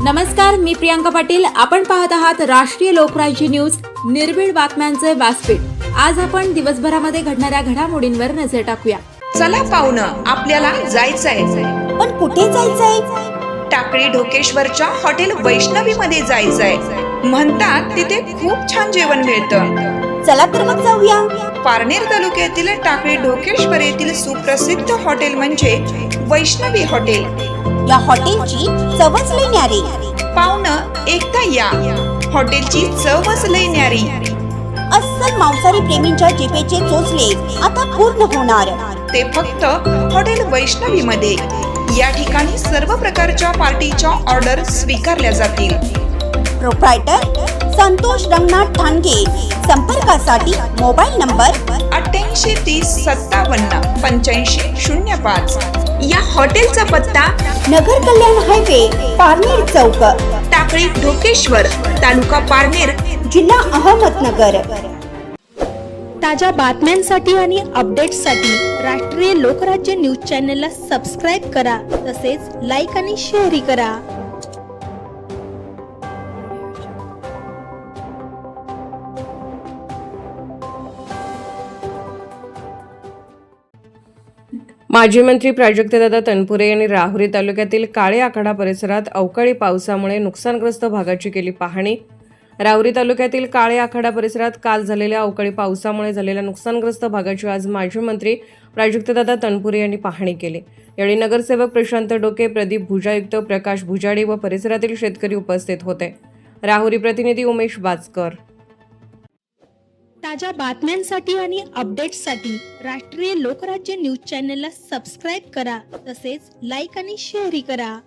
नमस्कार, मी प्रियांका पाटील. आपण पाहत आहात राष्ट्रीय लोकराज्य न्यूज, निर्भीड बातम्यांचे व्यासपीठ. आज आपण दिवसभरामध्ये घडणाऱ्या घडामोडींवर नजर टाकूया. चला पाहुणं, आपल्याला जायचंय. पण कुठे जायचंय? टाकळी ढोकेश्वरच्या हॉटेल वैष्णवी मध्ये जायचंय. म्हणतात तिथे खूप छान जेवण मिळतं. चला तर मग जाऊया. पारनेर तालुक्यातील टाकळी ढोकेश्वर येथील सुप्रसिद्ध हॉटेल म्हणजे वैष्णवी हॉटेल. या हॉटेलची चवच लई न्यारी. पाहुणं, एकदा या. हॉटेलची चवच लई न्यारी. अस्सल मांसाहारी प्रेमींच्या जिभेचे चोचले आता पूर्ण होणार. ते फक्त हॉटेल वैष्णवी मध्ये. या ठिकाणी सर्व प्रकारच्या पार्टीच्या ऑर्डर स्वीकारल्या जातील. प्रोप्रायटर संतोष रंगनाथ ठाणगे. संपर्कासाठी मोबाईल नंबर 8830578505. या हॉटेलचा पत्ता नगर कल्याण हायवे, पारनेर चौक, टाकळी ढोकेश्वर, तालुका पारनेर, जिल्हा अहमदनगर. ताज्या बातम्यांसाठी आणि अपडेट्ससाठी राष्ट्रीय लोकराज्य न्यूज चॅनलला सबस्क्राईब करा. तसेच लाईक आणि शेअरही करा. माजी मंत्री प्राजक्तदादा तनपुरे यांनी राहुरी तालुक्यातील काळे आखाडा परिसरात अवकाळी पावसामुळे नुकसानग्रस्त भागाची केली पाहणी. राहुरी तालुक्यातील काळे आखाडा परिसरात काल झालेल्या अवकाळी पावसामुळे झालेल्या नुकसानग्रस्त भागाची आज माजी मंत्री प्राजक्तदादा तनपुरे यांनी पाहणी केली. यावेळी नगरसेवक प्रशांत डोके, प्रदीप भुजायुक्त, प्रकाश भुजाडी व परिसरातील शेतकरी उपस्थित होते. राहुरी प्रतिनिधी उमेश बाचकर. ताज्या बातम्यांसाठी आणि अपडेट्ससाठी राष्ट्रीय लोकराज्य न्यूज चॅनलला सबस्क्राईब करा. तसेच लाईक आणि शेअरही करा.